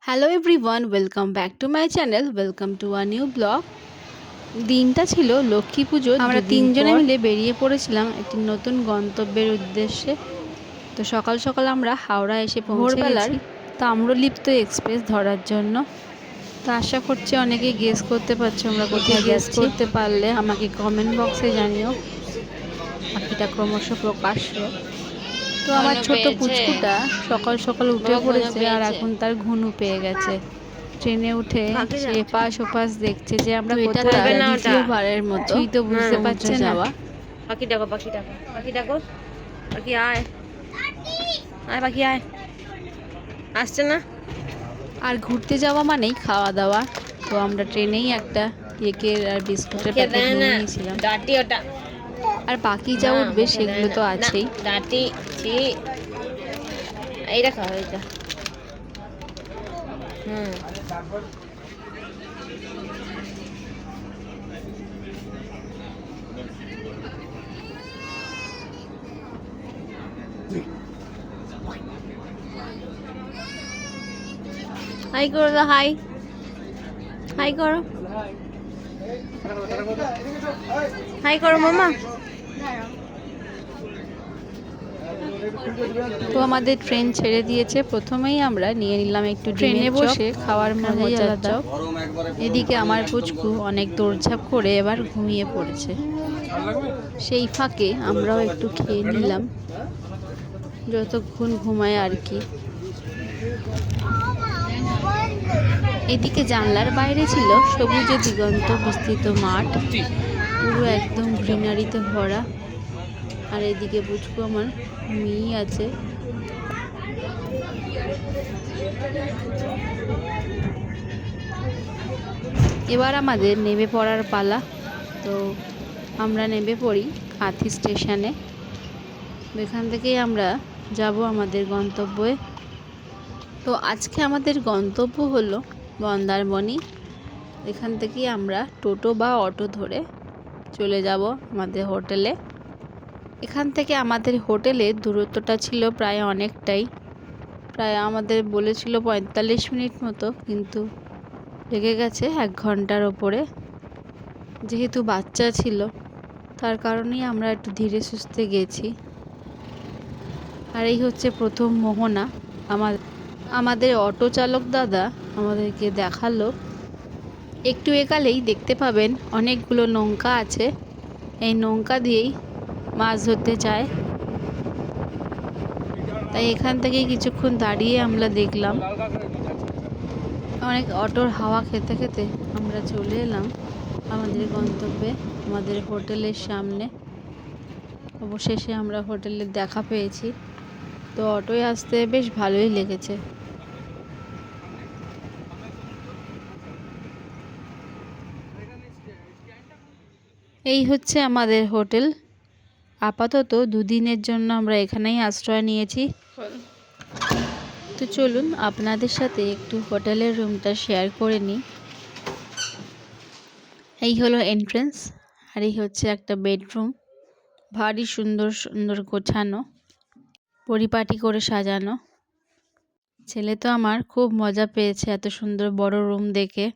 Hello everyone, welcome back to my channel. Welcome to a new blog. দিনটা ছিল লক্ষ্মী পুজো। আমরা তিনজনে মিলে বেরিয়ে পড়েছিলাম একটি নতুন গন্তব্যের উদ্দেশ্যে। তো সকাল সকাল আমরা হাওড়া এসে পৌঁছে গেছি তাম্রলিপ্ত এক্সপ্রেস ধরার জন্য। তো আশা করছি অনেকেই গেস করতে পারছো আমরা কোথায় গেস করতে পারলে আমাকে কমেন্ট বক্সে জানিও। বাকিটা ক্রমশ প্রকাশ্য। তো আমার ছোট পুচকুটা সকাল সকাল উঠে পড়েছে আর এখন তার ঘুনু পেয়ে গেছে। ট্রেনে উঠে সে এপাশ ওপাশ দেখছে যে আমরা কোথায় দ্বিতীয়বারের মতো তো বুঝতে পারছে না। পাখি ডাকো, পাখি ডাকো, পাখি ডাকো, পাখি আয়, আয় পাখি আয়, আসছে না। আর ঘুরতে যাওয়া মানেই খাওয়া দাওয়া। তো আমরা ট্রেনেই একটা কেকের আর বিস্কুটের প্যাকেট নিয়ে নিয়েছিলাম। ডাটি ওটা, আর বাকি যা উঠবে সেগুলো তো আছেই। ডাটি এইটা খাও, এইটা। হাই করো, হাই হাই করো, হাই করো মামা। তো আমাদের ট্রেন ছেড়ে দিয়েছে। প্রথমেই আমরা নিয়ে নিলাম একটু ট্রেনে বসে খাওয়ার মজাই আলাদা। এদিকে আমার পুচকু অনেক দৌড়ঝাঁপ করে এবার ঘুমিয়ে পড়েছে। সেই ফাঁকে আমরাও একটু খেয়ে নিলাম, যতক্ষণ ঘুমায় আর কি। এদিকে জানলার বাইরে ছিল সবুজে দিগন্ত বিস্তৃত মাঠ, পুরো একদম গ্রিনারিতে ভরা। আর এদিকে পুচকু আমার ঘুমিয়েই আছে। এবার আমাদের নেমে পড়ার পালা। তো আমরা নেমে পড়ি কাঁথি স্টেশনে। এখান থেকেই আমরা যাব আমাদের গন্তব্যে। তো আজকে আমাদের গন্তব্য হলো মন্দারমণি। এখান থেকেই আমরা টোটো বা অটো ধরে চলে যাব আমাদের হোটেলে। এখান থেকে আমাদের হোটেলের দূরত্বটা ছিল প্রায় অনেকটাই, প্রায় আমাদের বলেছিল 45 মিনিট মতো, কিন্তু লেগে গেছে 1 ঘন্টার ওপরে। যেহেতু বাচ্চা ছিল তার কারণেই আমরা একটু ধীরে সুস্থে গেছি। আর এই হচ্ছে প্রথম মোহনা। আমাদের অটো চালক দাদা আমাদেরকে দেখালো। একটু একালেই দেখতে পাবেন অনেকগুলো নৌকা আছে। এই নৌকা দিয়েই মাছ ধরতে যায়। তাই এখান থেকে কিছুক্ষণ দাঁড়িয়ে আমরা দেখলাম। অনেক অটোর হাওয়া খেতে খেতে আমরা চলে এলাম আমাদের গন্তব্যে, আমাদের হোটেলের সামনে। অবশেষে আমরা হোটেলের দেখা পেয়েছি। তো অটোয় আসতে বেশ ভালোই লেগেছে। এই হচ্ছে আমাদের হোটেল। আপাতত 2 দিনের জন্য আমরা এখানেই আশ্রয় নিয়েছি। তো চলুন আপনাদের সাথে একটু হোটেলের রুমটা শেয়ার করে নিই। এই হলো এন্ট্রেন্স, আর এই হচ্ছে একটা বেডরুম। ভারী সুন্দর সুন্দর গোছানো, পরিপাটি করে সাজানো। ছেলে তো আমার খুব মজা পেয়েছে এত সুন্দর বড় রুম দেখে।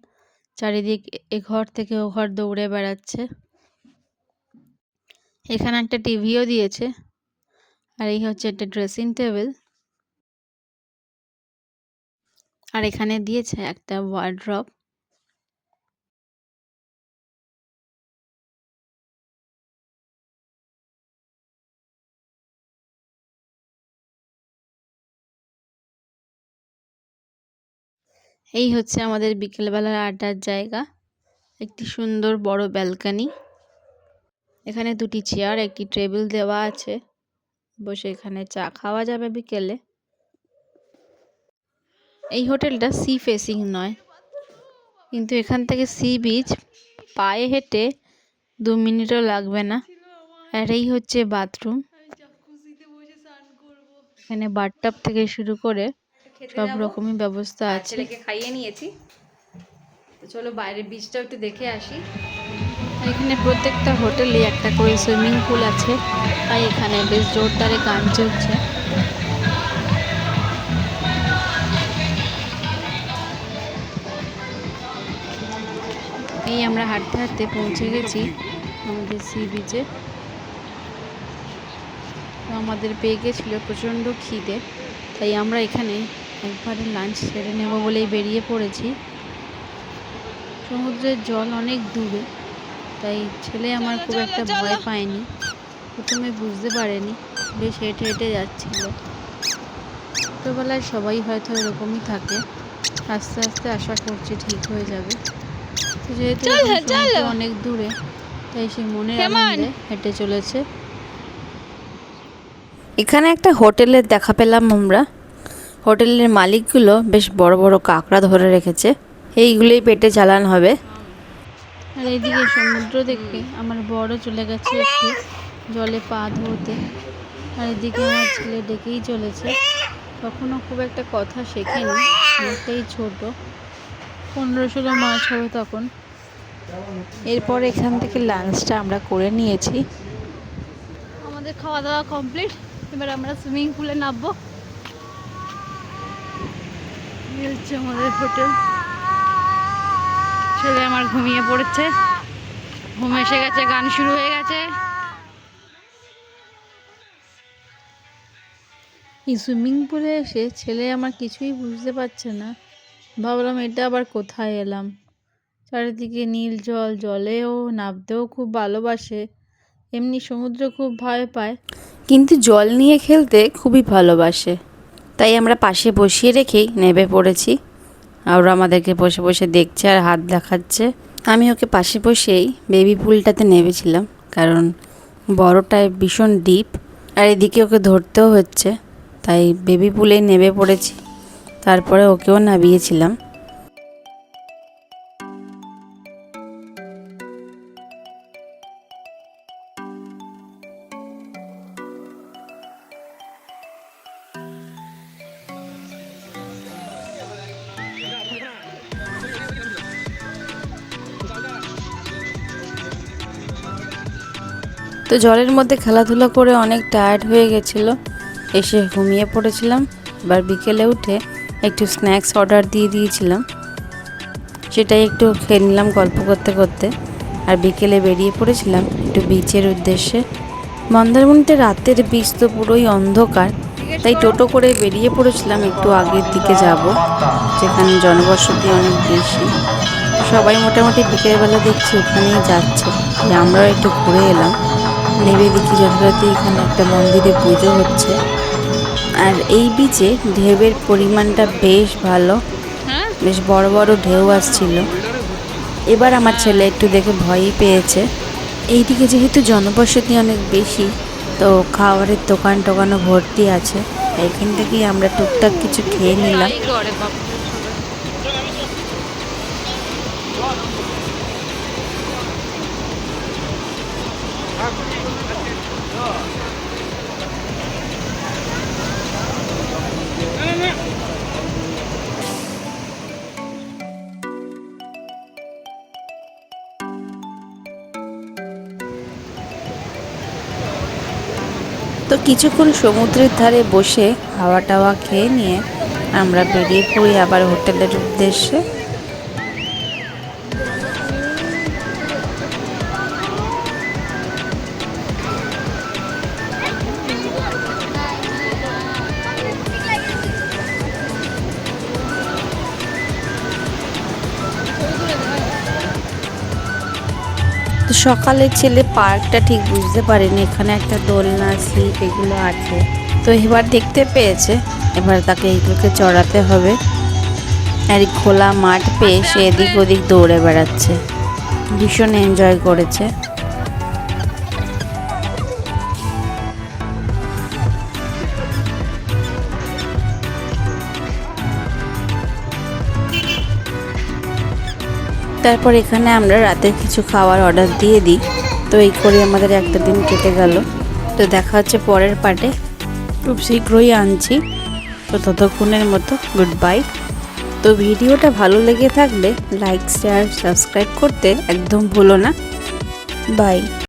চারিদিক এ ঘর থেকে ও ঘর দৌড়ে বেড়াচ্ছে। এখানে একটা টিভিও দিয়েছে। আর এই হচ্ছে একটা ড্রেসিং টেবিল। আর এখানে দিয়েছে একটা ওয়ার্ড্রব। এই হচ্ছে আমাদের বিকেলবেলার আড্ডার জায়গা। একটি সুন্দর বড় ব্যালকনি। এখানে 2টি চেয়ার, একটি টেবিল দেওয়া আছে। বসে এখানে চা খাওয়া যাবে বিকেলে। এই হোটেলটা সি ফেসিং নয়, কিন্তু এখান থেকে সি বিচ পায়ে হেঁটে 2 মিনিটও লাগবে না। আর এই হচ্ছে বাথরুম। এখানে বাথটাব থেকে শুরু করে সব রকমই ব্যবস্থা আছে। ছেলেকে খাইয়ে নিয়েছি, তো চলো বাইরের বিচটা একটু দেখে আসি। এখানে প্রত্যেকটা হোটেলে একটা করে সুইমিং পুল আছে, তাই এখানে বেশ জোরদারে গান চলছে। এই আমরা হাঁটতে হাঁটতে পৌঁছে গেছি আমাদের সি বিচে। তো আমাদের পেয়ে গেছিলো প্রচণ্ড খিদে, তাই আমরা এখানে একবারে লাঞ্চ সেরে নেব বলেই বেরিয়ে পড়েছি। সমুদ্রের জল অনেক দূরে, তাই ছেলে আমার খুব একটা ভয় পায়নি। প্রথমে বুঝতে পারেনি, বেশ হেঁটে হেঁটে যাচ্ছিল। ছোটোবেলায় সবাই হয়তো এরকমই থাকে, আস্তে আস্তে আশা করছি ঠিক হয়ে যাবে। তো যেহেতু সমুদ্র অনেক দূরে, তাই সে মনের আনন্দে হেঁটে চলেছে। এখানে একটা হোটেলের দেখা পেলাম আমরা। হোটেলের মালিকগুলো বেশ বড় বড় কাঁকড়া ধরে রেখেছে, এইগুলোই পেটে চালান হবে। আর এদিকে সমুদ্র দেখে আমার বড় চলে গেছে একটু জলে পা ধোতে, আর এদিকে আমার ছেলে ডেকেই চলেছে। তখনও খুব একটা কথা শেখেনি, অনেকটাই ছোট, 15-16 মাস হবে তখন। এরপর এখান থেকে লাঞ্চটা আমরা করে নিয়েছি। আমাদের খাওয়া দাওয়া কমপ্লিট, এবার আমরা সুইমিং পুলে নামবো। এই হচ্ছে আমাদের হোটেল। ছেলে আমার ঘুমিয়ে পড়েছে, ঘুম এসে গেছে, গান শুরু হয়ে গেছে। এই সুইমিং পুলে এসে ছেলে আমার কিছুই বুঝতে পারছে না। ভাবলাম এটা আবার কোথায় এলাম। চারিদিকে নীল জল, জলেও নামতেও খুব ভালোবাসে, এমনি সমুদ্র খুব ভয় পায়, কিন্তু জল নিয়ে খেলতে খুবই ভালোবাসে। তাই আমরা পাশে বসিয়ে রেখেই নেমে পড়েছি। আর আমাদেরকে বসে বসে দেখছে আর হাত দেখাচ্ছে। আমি ওকে পাশে বসেই বেবি পুলটাতে নেমেছিলাম, কারণ বড়টায় ভীষণ ডিপ, আর এদিকে ওকে ধরতেও হচ্ছে, তাই বেবি পুলেই নেমে পড়েছি। তারপরে ওকেও নামিয়েছিলাম। তো জলের মধ্যে খেলাধুলা করে অনেক টায়ার্ড হয়ে গেছিলো, এসে ঘুমিয়ে পড়েছিলাম। এবার বিকেলে উঠে একটু স্ন্যাক্স অর্ডার দিয়ে দিয়েছিলাম, সেটাই একটু খেয়ে নিলাম গল্প করতে করতে। আর বিকেলে বেরিয়ে পড়েছিলাম একটু বিচের উদ্দেশ্যে। মন্দারমণিতে রাতের বিচ তো পুরোই অন্ধকার, তাই টোটো করে বেরিয়ে পড়েছিলাম একটু আগের দিকে যাব, যেখানে জনবসতি অনেক বেশি। সবাই মোটামুটি বিকেলবেলা দেখছি ওখানেই যাচ্ছে, আমরাও একটু ঘুরে এলাম। নেমে দেখি যথারীতি এখানে একটা মন্দিরে পুজো হচ্ছে। আর এই বিচে ঢেউয়ের পরিমাণটা বেশ ভালো, বেশ বড় বড় ঢেউ আসছিল। এবার আমার ছেলে একটু দেখে ভয়ই পেয়েছে। এইদিকে যেহেতু জনবসতি অনেক বেশি, তো খাবারের দোকান টোকানও ভর্তি আছে, এখান থেকেই আমরা টুকটাক কিছু খেয়ে নিলাম। তো কিছুক্ষণ সমুদ্রের ধারে বসে হাওয়া টাওয়া খেয়ে নিয়ে আমরা বেরিয়ে পড়ি আবার হোটেলের উদ্দেশ্যে। তো সকালে ছেলে পার্কটা ঠিক বুঝতে পারেনি, এখানে একটা দোলনা, স্লিপ এগুলো আছে, তো এবার দেখতে পেয়েছে, এবার তাকে এইগুলোকে চড়াতে হবে। আর খোলা মাঠ পেয়ে সে এদিক ওদিক দৌড়ে বেড়াচ্ছে, ভীষণ এনজয় করেছে। তারপর এখানে আমরা রাতের কিছু খাওয়ার অর্ডার দিয়ে দিই। তো এই করে আমাদের একটা দিন কেটে গেল। তো দেখা হচ্ছে পরের পার্টে, খুব শীঘ্রই আনছি। তো ততক্ষণের মতো গুড বাই। তো ভিডিওটা ভালো লেগে থাকলে লাইক, শেয়ার, সাবস্ক্রাইব করতে একদম ভুলো না। বাই।